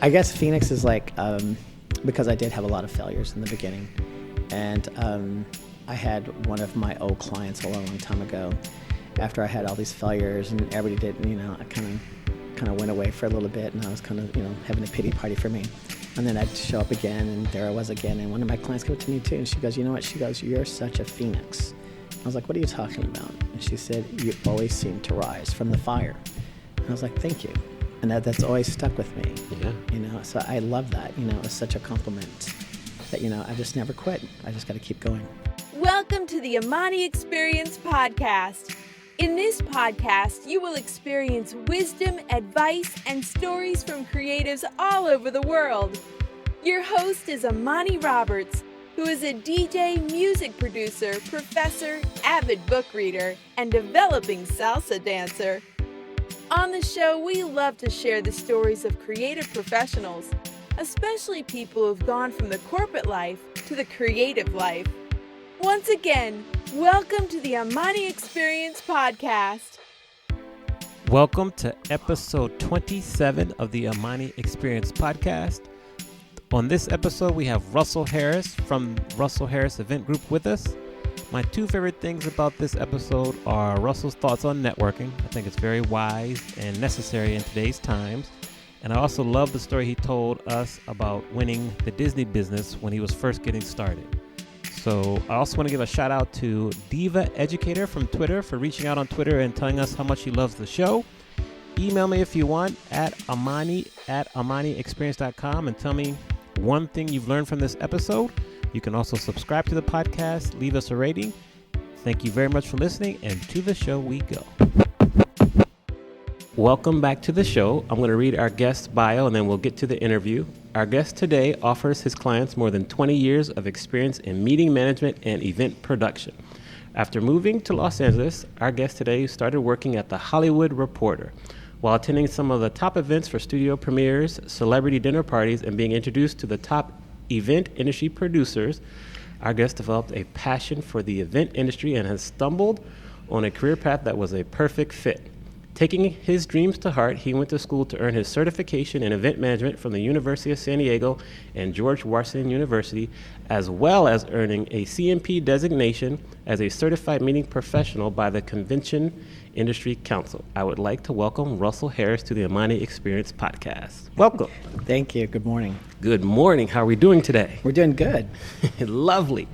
I guess Phoenix is like, because I did have a lot of failures in the beginning. And I had one of my old clients a long time ago. After I had all these failures and everybody did, I kind of went away for a little bit, and I was kind of, having a pity party for me. And then I'd show up again, and there I was again. And one of my clients came up to me too, and she goes, "You know what?" She goes, "You're such a phoenix." I was like, "What are you talking about?" And she said, "You always seem to rise from the fire." And I was like, "Thank you." And that's always stuck with me. Yeah. So I love that. It's such a compliment that, I just never quit. I just got to keep going. Welcome to the Amani Experience Podcast. In this podcast, you will experience wisdom, advice, and stories from creatives all over the world. Your host is Amani Roberts, who is a DJ, music producer, professor, avid book reader, and developing salsa dancer. On the show, we love to share the stories of creative professionals, especially people who've gone from the corporate life to the creative life. Once again, welcome to the Amani Experience Podcast. Welcome to episode 27 of the Amani Experience Podcast. On this episode, we have Russell Harris from Russell Harris Event Group with us. My two favorite things about this episode are Russell's thoughts on networking. I think it's very wise and necessary in today's times. And I also love the story he told us about winning the Disney business when he was first getting started. So I also want to give a shout out to Diva Educator from Twitter for reaching out on Twitter and telling us how much he loves the show. Email me if you want at amani@amaniexperience.com and tell me one thing you've learned from this episode. You can also subscribe to the podcast, leave us a rating. Thank you very much for listening, and to the show we go. Welcome back to the show. I'm going to read our guest's bio and then we'll get to the interview. Our guest today offers his clients more than 20 years of experience in meeting management and event production. After moving to Los Angeles, our guest today started working at The Hollywood Reporter. While attending some of the top events for studio premieres, celebrity dinner parties, and being introduced to the top event industry producers, our guest developed a passion for the event industry and has stumbled on a career path that was a perfect fit. Taking his dreams to heart, he went to school to earn his certification in event management from the University of San Diego and George Washington University, as well as earning a CMP designation as a certified meeting professional by the Convention Industry Council. I would like to welcome Russell Harris to the Amani Experience Podcast. Welcome. Thank you. Good morning. Good morning. How are we doing today? We're doing good. Lovely.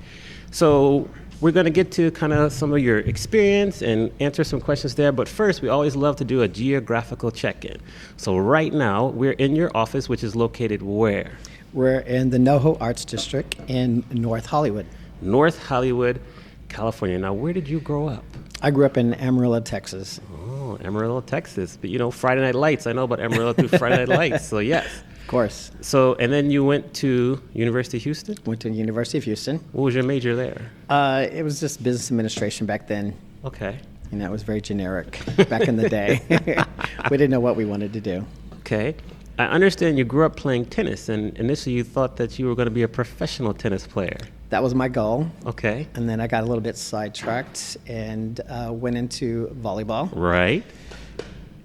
So we're going to get to kind of some of your experience and answer some questions there. But first, we always love to do a geographical check-in. So right now, we're in your office, which is located where? We're in the NoHo Arts District in North Hollywood. North Hollywood, California. Now, where did you grow up? I grew up in Amarillo, Texas. Oh, Amarillo, Texas. But Friday Night Lights. I know about Amarillo through Friday Night Lights. So yes. Of course. So, and then you went to University of Houston? Went to the University of Houston. What was your major there? It was just business administration back then. Okay. It was very generic back in the day. We didn't know what we wanted to do. Okay. I understand you grew up playing tennis, and initially you thought that you were going to be a professional tennis player. That was my goal. Okay. And then I got a little bit sidetracked and went into volleyball. Right.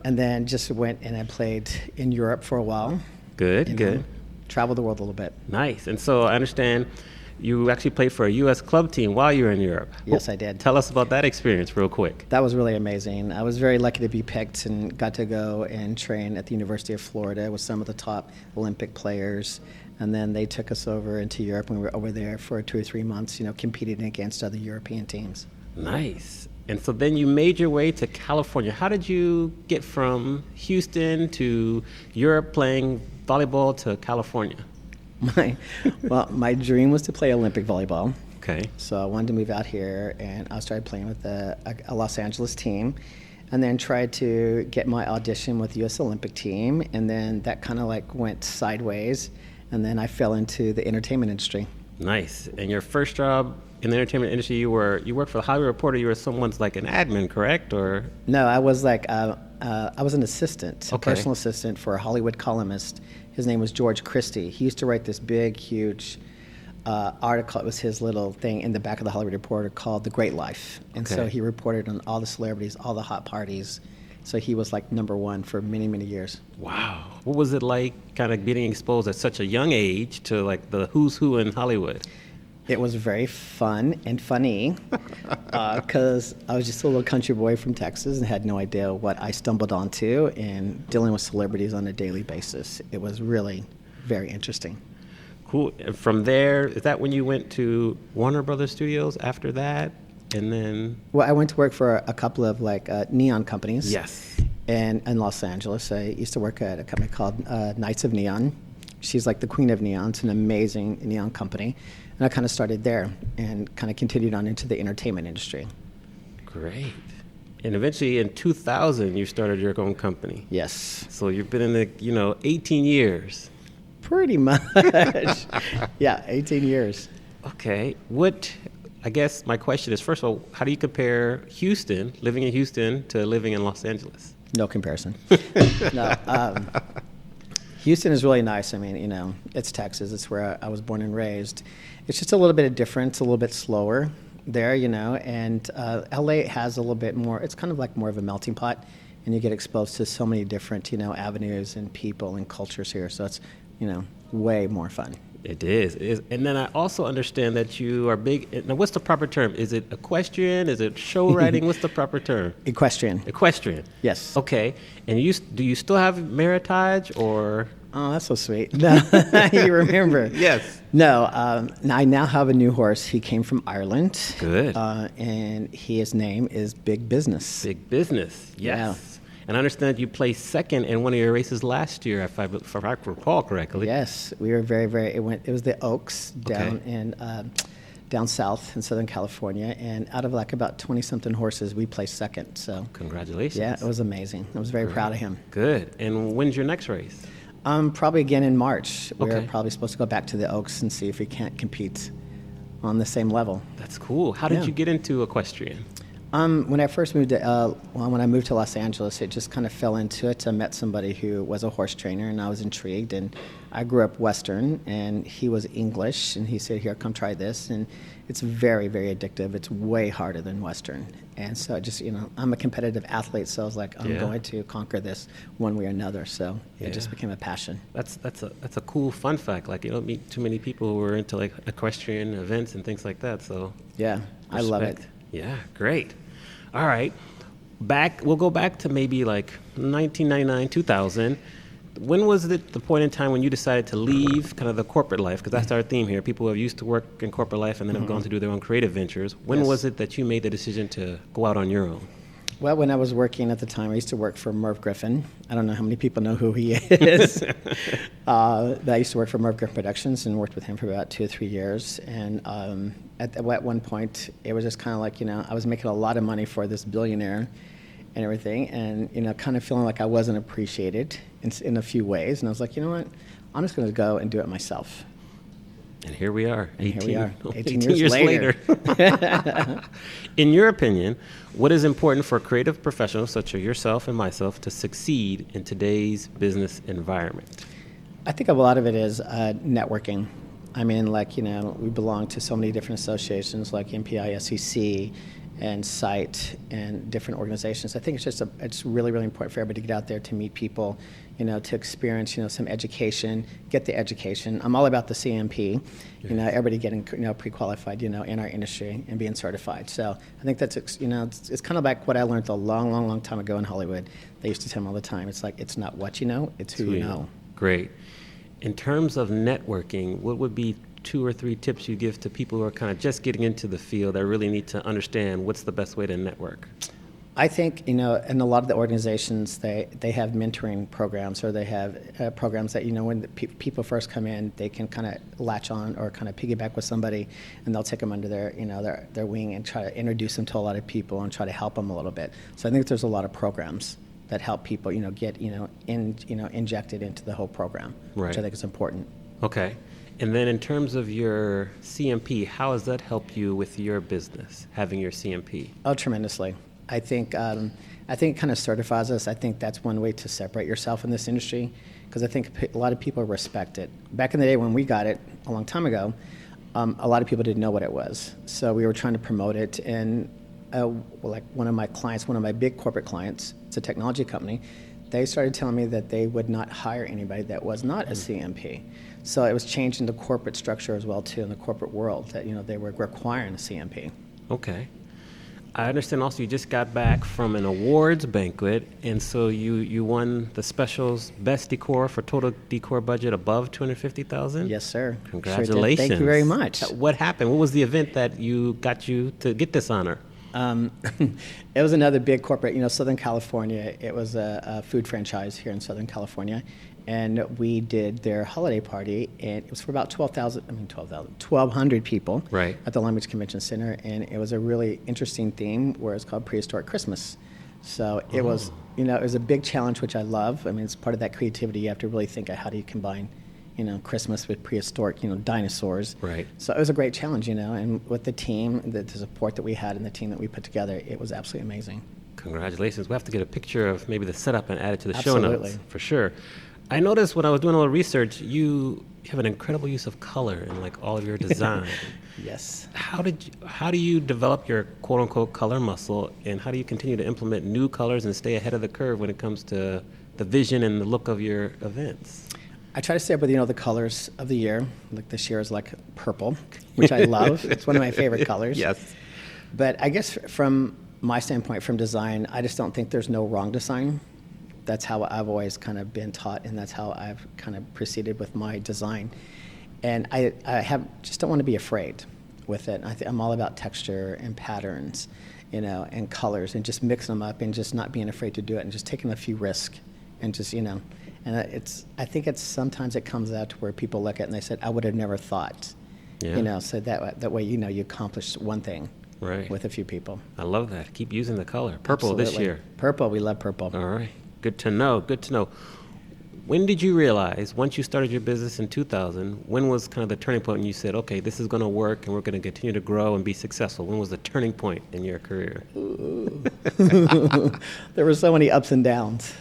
And then just went and I played in Europe for a while. Good. Traveled the world a little bit. Nice. And so I understand you actually played for a U.S. club team while you were in Europe. Yes, I did. Tell us about that experience real quick. That was really amazing. I was very lucky to be picked and got to go and train at the University of Florida with some of the top Olympic players. And then they took us over into Europe, and we were over there for 2 or 3 months, competing against other European teams. Nice. And so then you made your way to California. How did you get from Houston to Europe playing volleyball to California? My dream was to play Olympic volleyball. Okay. So I wanted to move out here, and I started playing with a Los Angeles team, and then tried to get my audition with the U.S. Olympic team, and then that kind of went sideways, and then I fell into the entertainment industry. Nice. And your first job in the entertainment industry, you worked for the Hollywood Reporter. You were someone's like an admin, correct? Or no, I was I was an assistant, okay. A personal assistant for a Hollywood columnist. His name was George Christie. He used to write this big, huge article. It was his little thing in the back of the Hollywood Reporter called The Great Life. And okay. So he reported on all the celebrities, all the hot parties, So he was like number one for many, many years. Wow. What was it like kind of getting exposed at such a young age to like the who's who in Hollywood? It was very fun and funny because I was just a little country boy from Texas and had no idea what I stumbled onto, and dealing with celebrities on a daily basis. It was really very interesting. Cool. And from there, is that when you went to Warner Brothers Studios after that? And then? Well, I went to work for a couple of like neon companies. Yes. And in Los Angeles, I used to work at a company called Knights of Neon. She's like the queen of neon. It's an amazing neon company. And I kind of started there and kind of continued on into the entertainment industry. Great. And eventually in 2000, you started your own company. Yes. So you've been in the, 18 years. Pretty much. Yeah, 18 years. Okay. I guess my question is, first of all, how do you compare living in Houston, to living in Los Angeles? No comparison. No. Houston is really nice. I mean, it's Texas. It's where I was born and raised. It's just a little bit different. It's a little bit slower there, and LA has a little bit more. It's kind of like more of a melting pot, and you get exposed to so many different, avenues and people and cultures here. So it's, way more fun. It is. And then I also understand that you are big. Now, what's the proper term? Is it equestrian? Is it show riding? What's the proper term? Equestrian. Equestrian. Yes. Okay. And do you still have meritage or? Oh, that's so sweet. No, you remember. Yes. No, I now have a new horse. He came from Ireland. Good. And his name is Big Business. Big Business, yes. Yeah. And I understand you placed second in one of your races last year, if I recall correctly. Yes, we were very, very. It was the Oaks down south in Southern California, and out of like about 20-something horses, we placed second. So congratulations. Yeah, it was amazing. I was very proud of him. Good. And when's your next race? Probably again in March. Okay. We're probably supposed to go back to the Oaks and see if we can't compete on the same level. That's cool. How did you get into equestrian? When I first moved to, when I moved to Los Angeles, it just kind of fell into it. I met somebody who was a horse trainer, and I was intrigued. And I grew up Western, and he was English, and he said, "Here, come try this." And it's very, very addictive. It's way harder than Western. And so I'm a competitive athlete, so I was like, I'm going to conquer this one way or another. So it just became a passion. That's a cool fun fact. Like, you don't meet too many people who are into like equestrian events and things like that. So yeah, I love it. Yeah, great. All right. We'll go back to maybe like 1999, 2000. When was it the point in time when you decided to leave kind of the corporate life? Because that's our theme here. People who have used to work in corporate life and then have gone to do their own creative ventures. When was it that you made the decision to go out on your own? Well, when I was working at the time, I used to work for Merv Griffin. I don't know how many people know who he is. I used to work for Merv Griffin Productions and worked with him for about 2 or 3 years. And at one point, it was just kind of like, I was making a lot of money for this billionaire and everything, and kind of feeling like I wasn't appreciated in a few ways. And I was like, you know what? I'm just going to go and do it myself. And here we are. 18 years later. In your opinion, what is important for creative professionals such as yourself and myself to succeed in today's business environment? I think a lot of it is networking. I mean, we belong to so many different associations like MPI, SEC, and SITE, and different organizations. I think it's really, really important for everybody to get out there to meet people, to experience, some education, get the education. I'm all about the CMP, everybody getting, pre-qualified, in our industry and being certified. So I think that's, it's kind of like what I learned a long, long, long time ago in Hollywood. They used to tell me all the time, it's like, it's not what you know, it's who you know. Great. In terms of networking, what would be 2 or 3 tips you give to people who are kind of just getting into the field that really need to understand what's the best way to network? I think, in a lot of the organizations, they have mentoring programs, or they have programs that, when the people first come in, they can kind of latch on or kind of piggyback with somebody, and they'll take them under their wing and try to introduce them to a lot of people and try to help them a little bit. So I think there's a lot of programs that help people, get, injected into the whole program, which I think is important. Okay. And then in terms of your CMP, how has that helped you with your business, having your CMP? Oh, tremendously. I think it kind of certifies us. I think that's one way to separate yourself in this industry, because I think a lot of people respect it. Back in the day when we got it a long time ago, a lot of people didn't know what it was. So we were trying to promote it, and like one of my clients, one of my big corporate clients, it's a technology company, they started telling me that they would not hire anybody that was not a CMP. So it was changing the corporate structure as well too, in the corporate world, that they were requiring a CMP. Okay. I understand also you just got back from an awards banquet, and so you won the specials best decor for total decor budget above $250,000. Yes, sir. Congratulations! Sure did. Thank you very much. What happened? What was the event that got you to get this honor? It was another big corporate, Southern California. It was a food franchise here in Southern California, and we did their holiday party, and it was for about 1,200 people right. at the Long Beach Convention Center, and it was a really interesting theme where it's called Prehistoric Christmas. So it was, it was a big challenge, which I love. I mean, it's part of that creativity. You have to really think of how do you combine Christmas with prehistoric, dinosaurs. Right. So it was a great challenge, and with the team, the support that we had and the team that we put together, it was absolutely amazing. Congratulations. We'll have to get a picture of maybe the setup and add it to the Absolutely. show notes, for sure. I noticed when I was doing a little research, you have an incredible use of color in like all of your design. Yes. How do you develop your quote unquote color muscle, and how do you continue to implement new colors and stay ahead of the curve when it comes to the vision and the look of your events? I try to stay up with, the colors of the year. Like this year is like purple, which I love. It's one of my favorite colors. Yes. But I guess from my standpoint, from design, I just don't think there's no wrong design. That's how I've always kind of been taught, and that's how I've kind of proceeded with my design. And I just don't want to be afraid with it. I'm all about texture and patterns, and colors, and just mixing them up and just not being afraid to do it and just taking a few risks and just, and I think it's sometimes it comes out to where people look at it and they said, I would have never thought, Yeah. So that way, you accomplished one thing Right. with a few people. I love that. Keep using the color. Purple this Absolutely. year. Purple, we love purple. All right. Good to know. Good to know. When did you realize, once you started your business in 2000, when was kind of the turning point when you said, okay, this is going to work and we're going to continue to grow and be successful? When was the turning point in your career? There were so many ups and downs.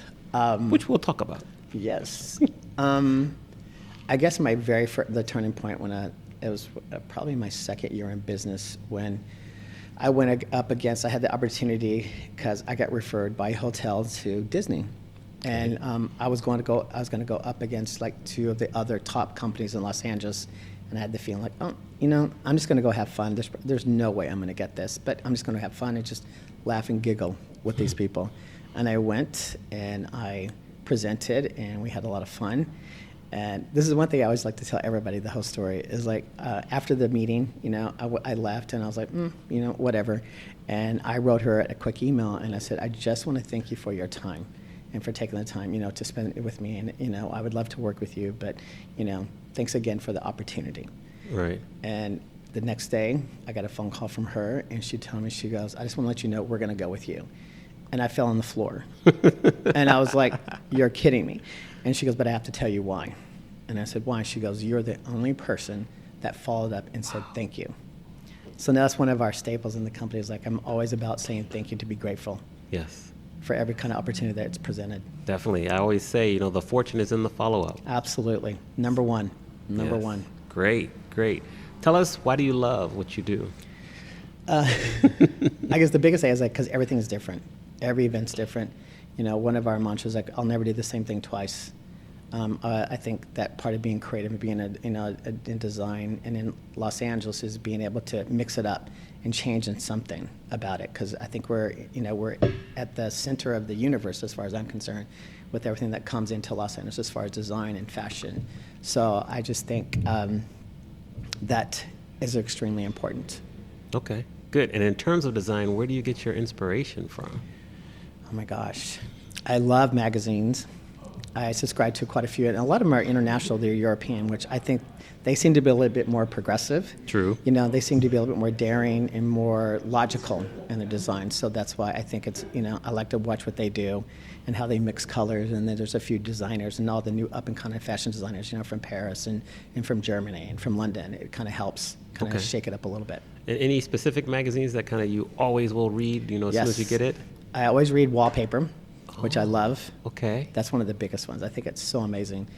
Which we'll talk about. Yes. I guess my the turning point when it was probably my second year in business when I went up against, I had the opportunity because I got referred by a hotel to Disney. And I was going to go up against like two of the other top companies in Los Angeles. And I had the feeling like, I'm just going to go have fun. There's no way I'm going to get this, but I'm just going to have fun and just laugh and giggle with these people. And I went and I presented and we had a lot of fun. And this is one thing I always like to tell everybody, the whole story, is like after the meeting, I left and I was like, whatever. And I wrote her a quick email and I said, I just want to thank you for your time and for taking the time, to spend it with me. And, I would love to work with you, but, thanks again for the opportunity. Right. And the next day, I got a phone call from her and she told me, she goes, I just want to let you know we're going to go with you. And I fell on the floor. And I was like, you're kidding me. And she goes, but I have to tell you why. And I said, why? She goes, you're the only person that followed up and said thank you. So now that's one of our staples in the company is like I'm always about saying thank you, to be grateful. Yes. For every kind of opportunity that's presented. Definitely. I always say, the fortune is in the follow-up. Absolutely. Number one. Number Yes. one. Great. Tell us, why do you love what you do? I guess the biggest thing is like because everything is different. Every event's different. One of our mantras is like, I'll never do the same thing twice. I think that part of being creative and being in design and in Los Angeles is being able to mix it up and changing something about it. Because I think we're at the center of the universe as far as I'm concerned with everything that comes into Los Angeles as far as design and fashion. So I just think that is extremely important. Okay, good. And in terms of design, where do you get your inspiration from? Oh my gosh. I love magazines. I subscribe to quite a few, and a lot of them are international, they're European, which I think they seem to be a little bit more progressive. True. They seem to be a little bit more daring and more logical in their design. So that's why I think it's, I like to watch what they do and how they mix colors. And then there's a few designers and all the new up and coming fashion designers, from Paris and from Germany and from London. It kind of helps kind of shake it up a little bit. And any specific magazines that kind of you always will read, as soon as you get it? I always read Wallpaper, which I love. Okay. That's one of the biggest ones. I think it's so amazing.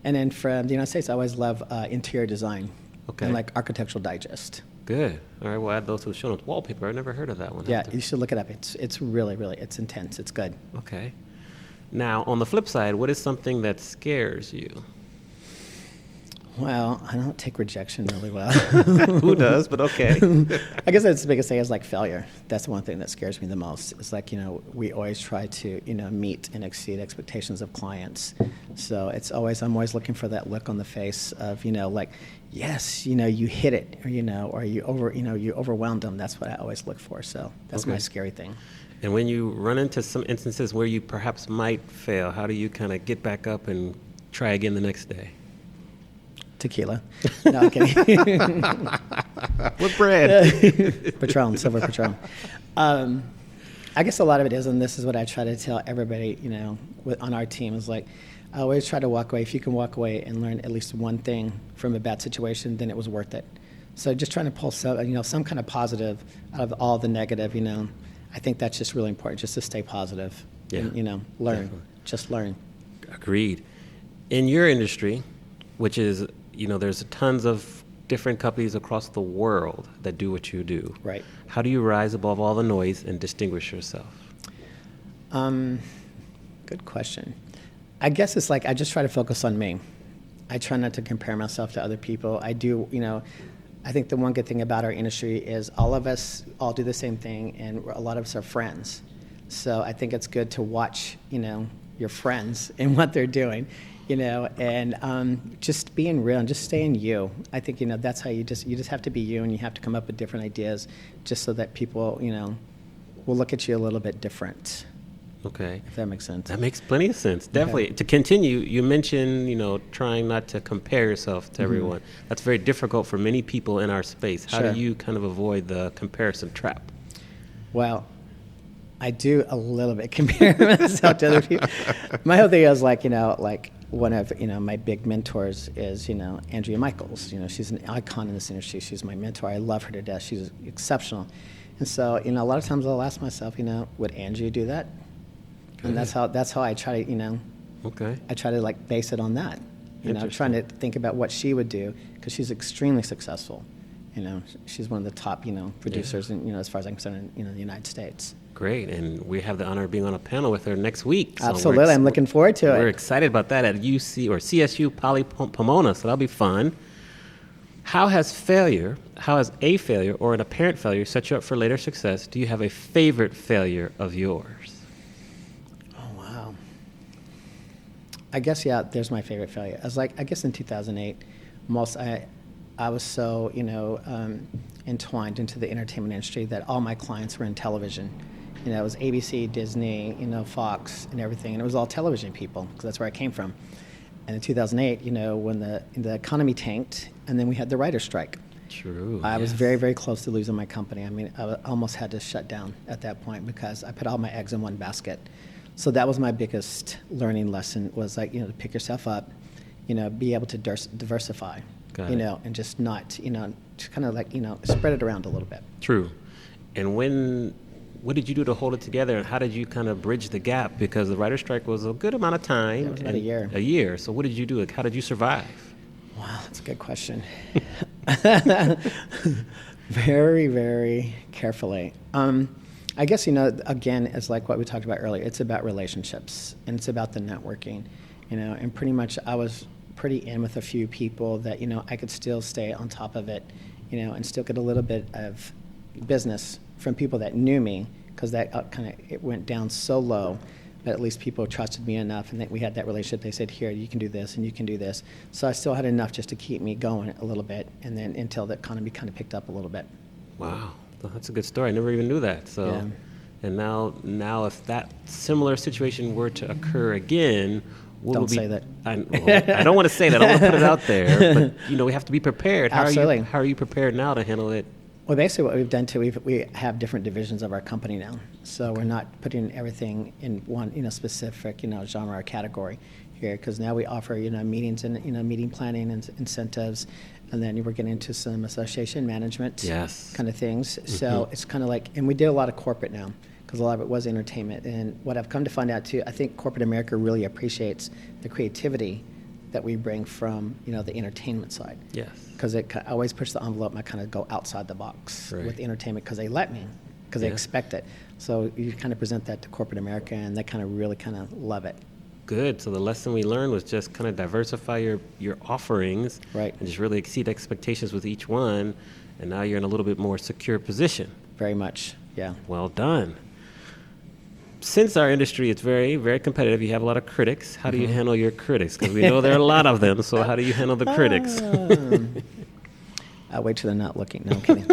And then from the United States, I always love interior design. Okay. and like Architectural Digest. Good. All right, we'll add those to the show notes. Wallpaper, I've never heard of that one. Yeah, you should look it up. It's really, really, it's intense. It's good. Okay. Now, on the flip side, what is something that scares you? Well, I don't take rejection really well. Who does? But okay. I guess that's the biggest thing is like failure. That's the one thing that scares me the most. It's like, we always try to, meet and exceed expectations of clients. So I'm always looking for that look on the face of, like, yes, you hit it, or you overwhelmed them. That's what I always look for. So that's my scary thing. And when you run into some instances where you perhaps might fail, how do you kind of get back up and try again the next day? Tequila. No, I'm kidding. What brand? Patron, Silver Patron. I guess a lot of it is, and this is what I try to tell everybody, on our team, is like, I always try to walk away. If you can walk away and learn at least one thing from a bad situation, then it was worth it. So just trying to pull some kind of positive out of all the negative, I think that's just really important, just to stay positive. Yeah. And, learn. Definitely. Just learn. Agreed. In your industry, which is, there's tons of different companies across the world that do what you do. Right. How do you rise above all the noise and distinguish yourself? Good question. I guess it's like I just try to focus on me. I try not to compare myself to other people. I do, I think the one good thing about our industry is all of us all do the same thing, and a lot of us are friends. So I think it's good to watch, your friends and what they're doing, and just being real and just staying you. I think, that's how you just have to be you, and you have to come up with different ideas just so that people, will look at you a little bit different. Okay. If that makes sense. That makes plenty of sense. Definitely. Okay. To continue, you mentioned, trying not to compare yourself to everyone. That's very difficult for many people in our space. How Sure. do you kind of avoid the comparison trap? Well, I do a little bit compare myself to other people. My whole thing is like, one of, my big mentors is, Andrea Michaels. She's an icon in this industry. She's my mentor. I love her to death. She's exceptional. And so, a lot of times I'll ask myself, would Andrea do that? And that's how I try to, Okay. I try to like base it on that. Trying to think about what she would do, because she's extremely successful. She's one of the top, producers, in, as far as I'm concerned, in the United States. Great. And we have the honor of being on a panel with her next week. So Absolutely. I'm looking forward to it. We're excited about that at UC or CSU Poly Pomona, so that'll be fun. How has a failure or an apparent failure set you up for later success? Do you have a favorite failure of yours? Oh, wow. I guess, yeah, there's my favorite failure. I guess in 2008, I was so, entwined into the entertainment industry that all my clients were in television. It was ABC, Disney, Fox, and everything. And it was all television people, because that's where I came from. And in 2008, when the economy tanked, and then we had the writer's strike. True. I was very, very close to losing my company. I mean, I almost had to shut down at that point because I put all my eggs in one basket. So that was my biggest learning lesson, was like, to pick yourself up, be able to diversify, and just not, just kind of like, spread it around a little bit. True. And what did you do to hold it together, and how did you kind of bridge the gap? Because the writer's strike was a good amount of time. It was about a year. A year. So what did you do? How did you survive? Wow, that's a good question. Very, very carefully. I guess, again, it's like what we talked about earlier. It's about relationships, and it's about the networking, and pretty much I was pretty in with a few people that, I could still stay on top of it, and still get a little bit of business from people that knew me, because that it went down so low, but at least people trusted me enough, and that we had that relationship. They said, here, you can do this, and you can do this. So I still had enough just to keep me going a little bit, and then until the economy kind of picked up a little bit. Wow, that's a good story. I never even knew that. So, Yeah. And now if that similar situation were to occur again, Don't say that. I don't want to say that. I want to put it out there. But, we have to be prepared. Absolutely. How are you prepared now to handle it? Well, basically what we've done too, we have different divisions of our company now. So we're not putting everything in one, specific, genre or category here, because now we offer, meetings and, meeting planning and incentives, and then we're getting into some association management kind of things. So it's kind of like, and we did a lot of corporate now, because a lot of it was entertainment. And what I've come to find out too, I think corporate America really appreciates the creativity that we bring from, the entertainment side. Yes. Because I always push the envelope and I kind of go outside the box with the entertainment because they let me, because they expect it. So you kind of present that to corporate America and they kind of really kind of love it. Good. So the lesson we learned was just kind of diversify your offerings, right, and just really exceed expectations with each one. And now you're in a little bit more secure position. Very much, yeah. Well done. Since our industry is very, very competitive, you have a lot of critics. How do you handle your critics? Because we know there are a lot of them. So how do you handle the critics? I'll wait till they're not looking. No, I'm kidding.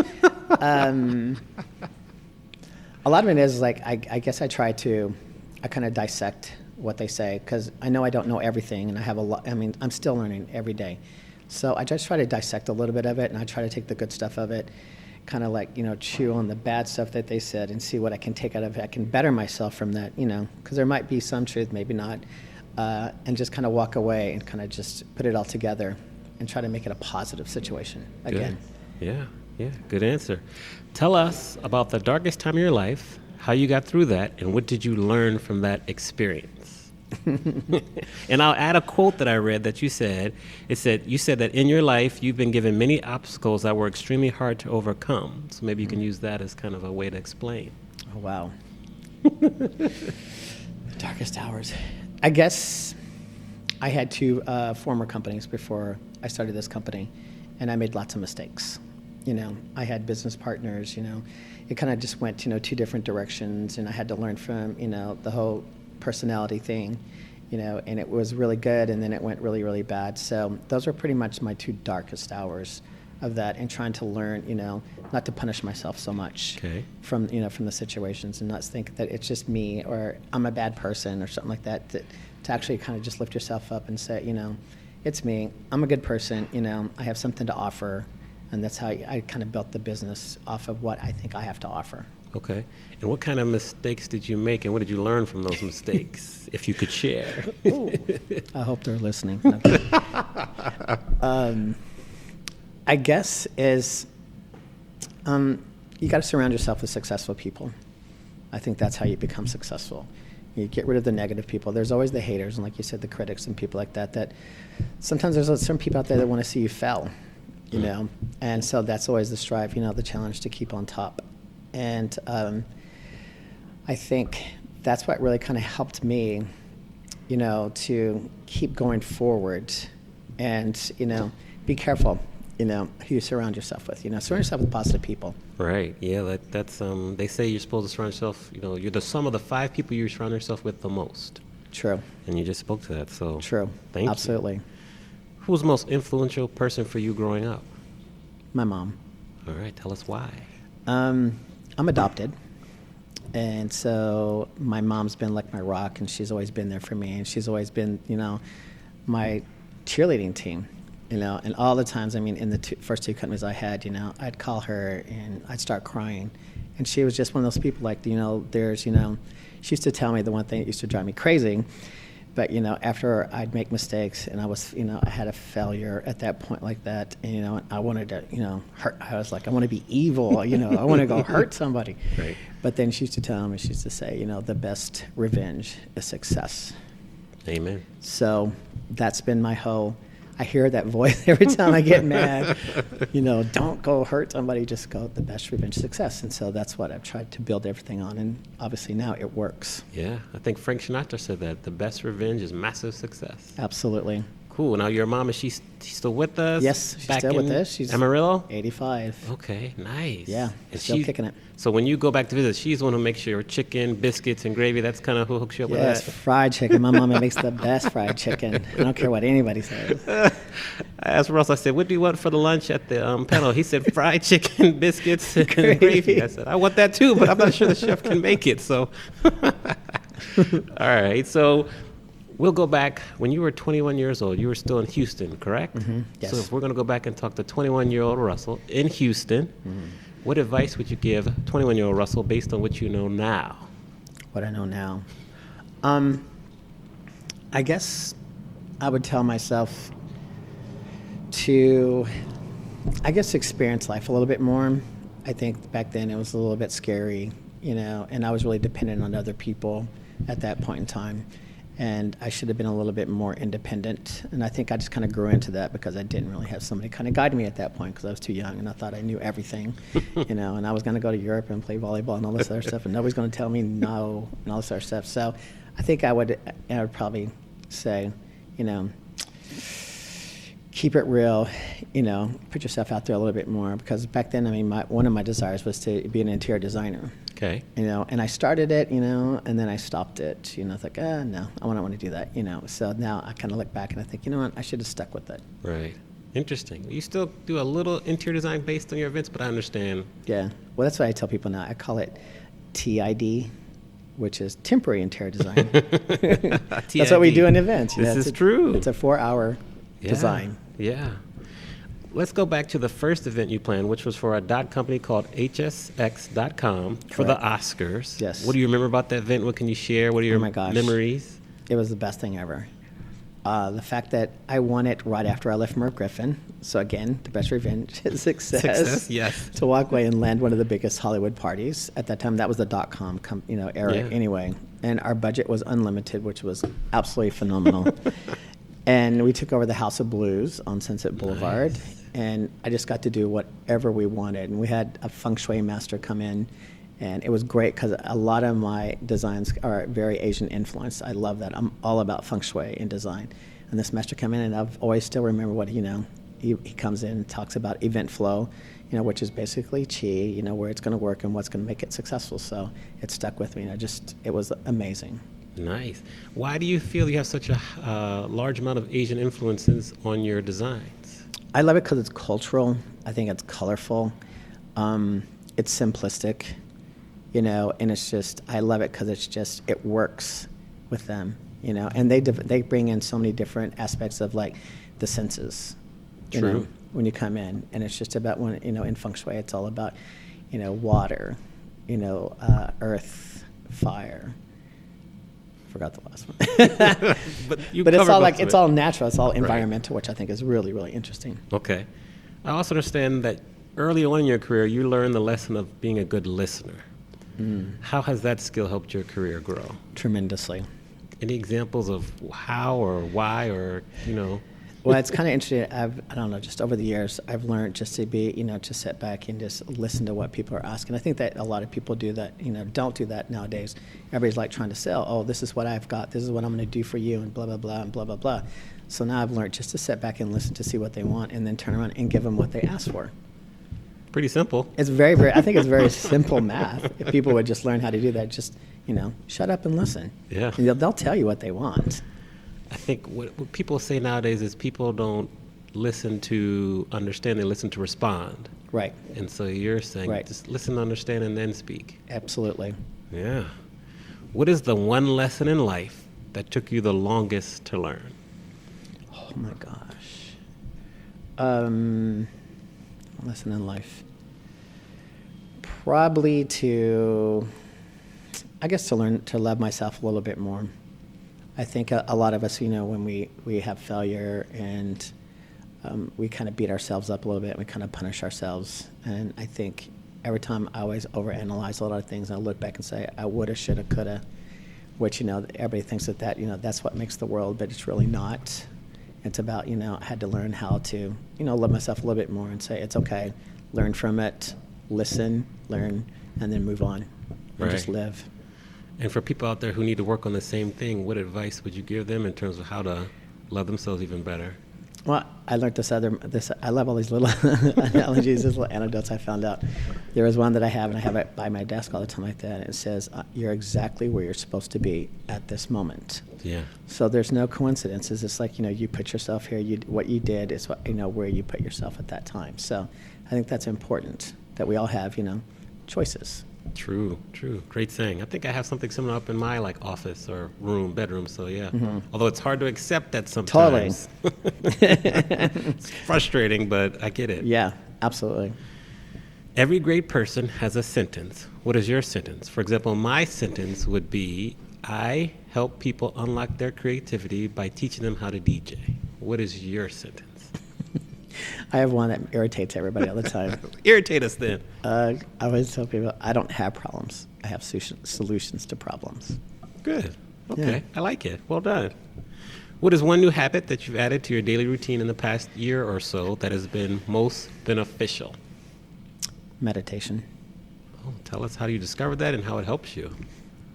A lot of it is like, I guess I kind of dissect what they say, because I know I don't know everything, and I have a lot. I mean, I'm still learning every day. So I just try to dissect a little bit of it, and I try to take the good stuff of it, kind of like, chew on the bad stuff that they said and see what I can take out of it. I can better myself from that, because there might be some truth, maybe not, and just kind of walk away and kind of just put it all together and try to make it a positive situation again. Good. Yeah, good answer. Tell us about the darkest time of your life, how you got through that, and what did you learn from that experience? And I'll add a quote that I read that you said. It said, you said that in your life, you've been given many obstacles that were extremely hard to overcome. So maybe you can use that as kind of a way to explain. Oh, wow. Darkest hours. I guess I had two former companies before I started this company, and I made lots of mistakes. I had business partners, it kind of just went, two different directions, and I had to learn from, the whole personality thing, and it was really good, and then it went really, really bad. So those were pretty much my two darkest hours of that, and trying to learn, not to punish myself so much from the situations, and not think that it's just me or I'm a bad person or something like that, to actually kind of just lift yourself up and say, it's me, I'm a good person, I have something to offer. And that's how I kind of built the business off of what I think I have to offer. Okay. And what kind of mistakes did you make, and what did you learn from those mistakes, if you could share? I hope they're listening. I guess is you got to surround yourself with successful people. I think that's how you become successful. You get rid of the negative people. There's always the haters, and like you said, the critics and people like that, that sometimes there's some people out there that want to see you fail. And so that's always the strive, the challenge to keep on top. And I think that's what really kind of helped me, to keep going forward and, be careful, who you surround yourself with, surround yourself with positive people. Right. Yeah. That's, they say you're supposed to surround yourself, you're the sum of the 5 people you surround yourself with the most. True. And you just spoke to that. So true. Thank you. Absolutely. Who was the most influential person for you growing up? My mom. All right, tell us why. I'm adopted, and so my mom's been like my rock, and she's always been there for me, and she's always been, my cheerleading team, and all the times, in the first 2 companies I had, I'd call her, and I'd start crying, and she was just one of those people, like, she used to tell me the one thing that used to drive me crazy. But, after I'd make mistakes and I was, I had a failure at that point like that, and, I wanted to, hurt. I was like, I want to be evil, I want to go hurt somebody. Right. But then she used to tell me, she used to say, the best revenge is success. Amen. So that's been my whole, I hear that voice every time I get mad, don't go hurt somebody, just go, the best revenge is success. And so that's what I've tried to build everything on. And obviously now it works. Yeah, I think Frank Sinatra said that the best revenge is massive success. Absolutely. Cool. Now your mom, is she still with us? Yes, she's still with us. She's Amarillo? 85. Okay, nice. Yeah, and still kicking it. So when you go back to visit, she's the one who makes your chicken, biscuits, and gravy. That's kind of who hooks you up with that? Yes, fried chicken. My mama makes the best fried chicken. I don't care what anybody says. I asked Ross, I said, what do you want for the lunch at the panel? He said, fried chicken, biscuits, and gravy. I said, I want that too, but I'm not sure the chef can make it. So, all right. So we'll go back. When you were 21 years old, you were still in Houston, correct? Mm-hmm. Yes. So if we're going to go back and talk to 21-year-old Russell in Houston, what advice would you give 21-year-old Russell based on what you know now? What I know now? I guess I would tell myself to, experience life a little bit more. I think back then it was a little bit scary, and I was really dependent on other people at that point in time. And I should have been a little bit more independent. And I think I just kind of grew into that because I didn't really have somebody kind of guide me at that point because I was too young and I thought I knew everything, and I was going to go to Europe and play volleyball and all this other stuff, and nobody's going to tell me no and all this other stuff. So I think I would probably say, keep it real, put yourself out there a little bit more, because back then, one of my desires was to be an interior designer. Okay. And I started it, and then I stopped it. I was like, no, I don't want to do that, So now I kind of look back and I think, you know what, I should have stuck with it. Right. Interesting. You still do a little interior design based on your events, but I understand. Yeah. Well, that's what I tell people now. I call it T.I.D, which is temporary interior design. That's what we do in events. This is true. It's a 4-hour design. Yeah. Let's go back to the first event you planned, which was for a dot company called hsx.com for the Oscars. Yes. What do you remember about that event? What can you share? What are your memories? It was the best thing ever. The fact that I won it right after I left Merv Griffin. So again, the best revenge is success. Yes. To walk away and land one of the biggest Hollywood parties. At that time, that was the .com era anyway. And our budget was unlimited, which was absolutely phenomenal. And we took over the House of Blues on Sunset Boulevard. Nice. And I just got to do whatever we wanted. And we had a feng shui master come in. And it was great because a lot of my designs are very Asian influenced. I love that. I'm all about feng shui in design. And this master came in, and I've always still remember what, he comes in and talks about event flow, which is basically chi, where it's going to work and what's going to make it successful. So it stuck with me. It was amazing. Nice. Why do you feel you have such a large amount of Asian influences on your designs? I love it because it's cultural. I think it's colorful. It's simplistic. And it's just, I love it because it works with them, and they bring in so many different aspects of like the senses, when you come in, and it's just about in feng shui, it's all about, water, earth, fire. Forgot the last one. but it's all natural. It's all environmental, which I think is really, really interesting. Okay. I also understand that early on in your career, you learned the lesson of being a good listener. How has that skill helped your career grow? Tremendously. Any examples of how or why or, Well, it's kind of interesting. I don't know, just over the years, I've learned just to be, to sit back and just listen to what people are asking. I think that a lot of people do that, don't do that nowadays. Everybody's like trying to sell, oh, this is what I've got, this is what I'm going to do for you, and blah, blah, blah, and blah, blah, blah. So now I've learned just to sit back and listen to see what they want and then turn around and give them what they ask for. Pretty simple. It's very, very, I think it's very simple math. If people would just learn how to do that, just, shut up and listen. Yeah. And they'll tell you what they want. I think what people say nowadays is people don't listen to understand, they listen to respond. Right. And so you're saying just listen, understand, and then speak. Absolutely. Yeah. What is the one lesson in life that took you the longest to learn? Oh my gosh. Lesson in life. Probably to learn to love myself a little bit more. I think a lot of us, when we have failure and we kind of beat ourselves up a little bit, and we kind of punish ourselves. And I think every time I always overanalyze a lot of things, and I look back and say, I woulda, shoulda, coulda, which, everybody thinks that that's what makes the world, but it's really not. It's about, I had to learn how to, love myself a little bit more and say, it's okay, learn from it, listen, learn, and then move on and just live. And for people out there who need to work on the same thing, what advice would you give them in terms of how to love themselves even better? Well, I learned I love all these little analogies, these little anecdotes I found out. There was one that I have, and I have it by my desk all the time like that, and it says, you're exactly where you're supposed to be at this moment. Yeah. So there's no coincidences. It's like, you put yourself here, what you did is what, where you put yourself at that time. So I think that's important, that we all have, choices. True. Great saying. I think I have something similar up in my office or bedroom. So yeah. Mm-hmm. Although it's hard to accept that sometimes. Totally. It's frustrating, but I get it. Yeah, absolutely. Every great person has a sentence. What is your sentence? For example, my sentence would be, I help people unlock their creativity by teaching them how to DJ. What is your sentence? I have one that irritates everybody all the time. Irritate us then. I always tell people, I don't have problems. I have solutions to problems. Good. Okay, Yeah. I like it. Well done. What is one new habit that you've added to your daily routine in the past year or so that has been most beneficial? Meditation. Oh, tell us how you discovered that and how it helps you.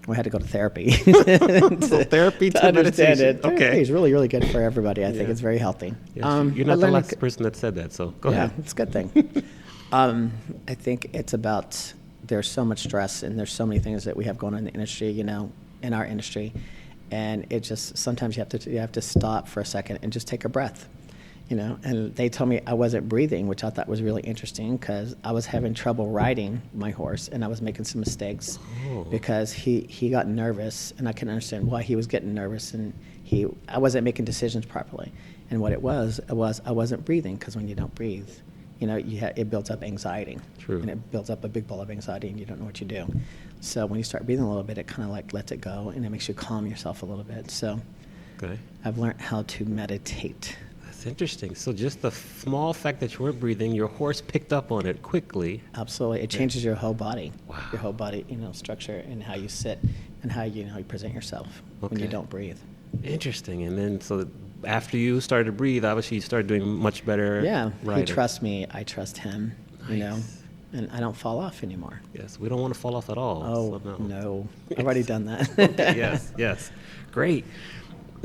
We had to go to therapy. So therapy to understand meditation. it. Therapy Okay. is really, really good for everybody. I think Yeah. it's very healthy. Yes, you're not the but last person that said that, so go yeah, ahead. it's a good thing. I think it's about, there's so much stress and there's so many things that we have going on in the industry, in our industry. And it just, sometimes you have to stop for a second and just take a breath, And they told me I wasn't breathing, which I thought was really interesting because I was having trouble riding my horse and I was making some mistakes because he got nervous and I couldn't understand why he was getting nervous and I wasn't making decisions properly. And what it was I wasn't breathing because when you don't breathe, it builds up anxiety. True. And it builds up a big ball of anxiety and you don't know what you do. So when you start breathing a little bit, it kind of like lets it go and it makes you calm yourself a little bit. So Okay. I've learned how to meditate. That's interesting. So just the small fact that you weren't breathing, your horse picked up on it quickly. Absolutely. It changes your whole body. Wow. Your whole body, structure and how you sit and how you present yourself when you Okay. don't breathe. Interesting. And then so after you started to breathe, obviously you started doing much better. Yeah. He riding. trusts me. I trust him, Nice. and I don't fall off anymore. Yes, we don't want to fall off at all. Oh, so no. I've already done that. Yes. Great.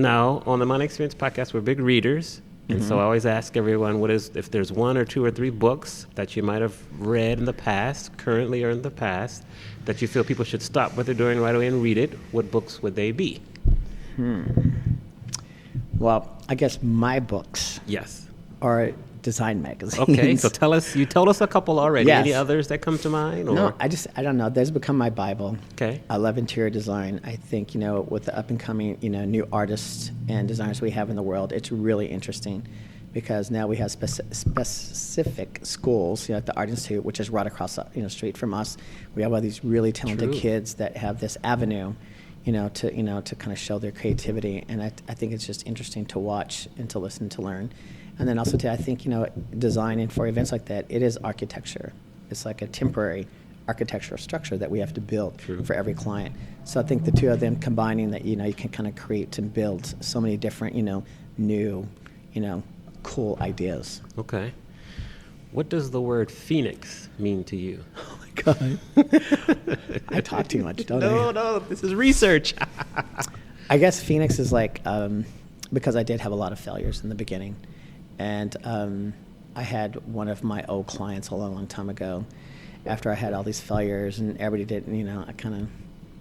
Now, on the Money Experience podcast, we're big readers. And so I always ask everyone, if there's one or two or three books that you might have read in the past, currently or in the past, that you feel people should stop what they're doing right away and read it, what books would they be? Well, I guess my books Yes. are design magazines. Okay, so you told us a couple already. Yes. Any others that come to mind? Or? No, I don't know. Those become my Bible. Okay. I love interior design. I think, with the up and coming, new artists and designers we have in the world, it's really interesting because now we have specific schools, at the Art Institute, which is right across the street from us. We have all these really talented True. kids that have this avenue, to kind of show their creativity. And I think it's just interesting to watch and to listen, to learn. And then also, I think, designing for events like that, it is architecture. It's like a temporary architectural structure that we have to build True. for every client. So I think the two of them combining that, you can kind of create and build so many different, new, cool ideas. Okay. What does the word phoenix mean to you? Oh my God. I talk too much, don't I? No, this is research. I guess Phoenix is like, because I did have a lot of failures in the beginning. And I had one of my old clients a long time ago. After I had all these failures and everybody did, I kind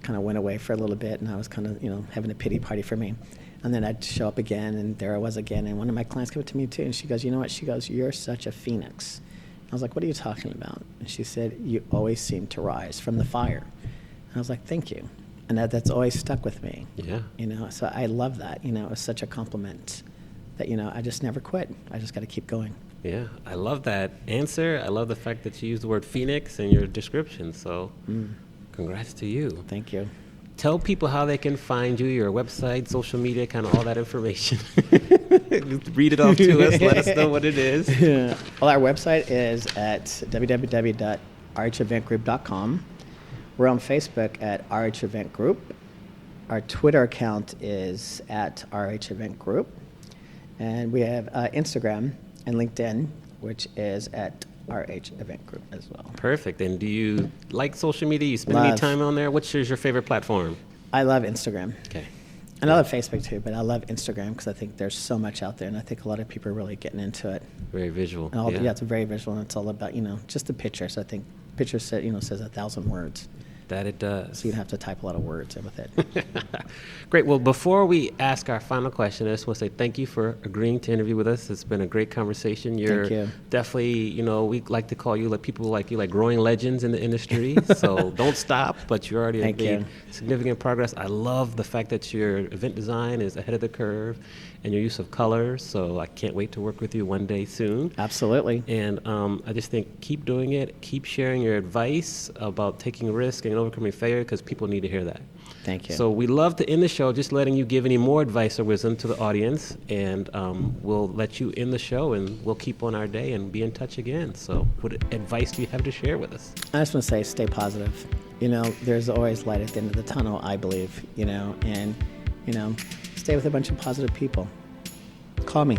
of went away for a little bit and I was kind of, having a pity party for me. And then I'd show up again and there I was again. And one of my clients came up to me too and she goes, you know what? She goes, you're such a phoenix. I was like, what are you talking about? And she said, you always seem to rise from the fire. And I was like, thank you. And that's always stuck with me. Yeah. So I love that. It was such a compliment that, I just never quit. I just got to keep going. Yeah, I love that answer. I love the fact that you used the word phoenix in your description. So congrats to you. Thank you. Tell people how they can find you, your website, social media, kind of all that information. Read it off to us. Let us know what it is. Well, our website is at www.rheventgroup.com. We're on Facebook at RH Event Group. Our Twitter account is at RH Event Group. And we have Instagram and LinkedIn, which is at RH Event Group as well. Perfect. And do you like social media? You spend any Love. time on there? Which is your favorite platform? I love Instagram. Okay. And I love Facebook too, but I love Instagram because I think there's so much out there, and I think a lot of people are really getting into it. Very visual. And it's very visual, and it's all about, just the pictures. I think pictures says 1,000 words. That it does. So you don't have to type a lot of words with it. Great. Well, before we ask our final question, I just want to say thank you for agreeing to interview with us. It's been a great conversation. You're Thank you. definitely, we like to call you, like people like you, like growing legends in the industry. So don't stop, but you already have made significant progress. I love the fact that your event design is ahead of the curve and your use of colors. So I can't wait to work with you one day soon. Absolutely. And I just think keep doing it. Keep sharing your advice about taking risk and overcoming failure because people need to hear that. Thank you. So we love to end the show just letting you give any more advice or wisdom to the audience, and we'll let you end the show, and we'll keep on our day and be in touch again. So what advice do you have to share with us? I just want to say stay positive. There's always light at the end of the tunnel, I believe, and Stay with a bunch of positive people. Call me.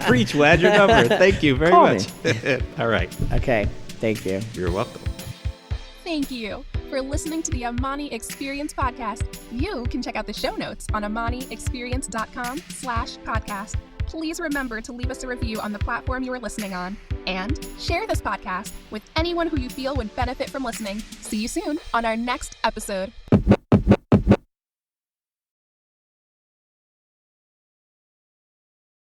Preach, we'll add your number. Thank you very Call much. All right. Okay. Thank you. You're welcome. Thank you for listening to the Amani Experience podcast. You can check out the show notes on amaniexperience.com/podcast. Please remember to leave us a review on the platform you are listening on, and share this podcast with anyone who you feel would benefit from listening. See you soon on our next episode.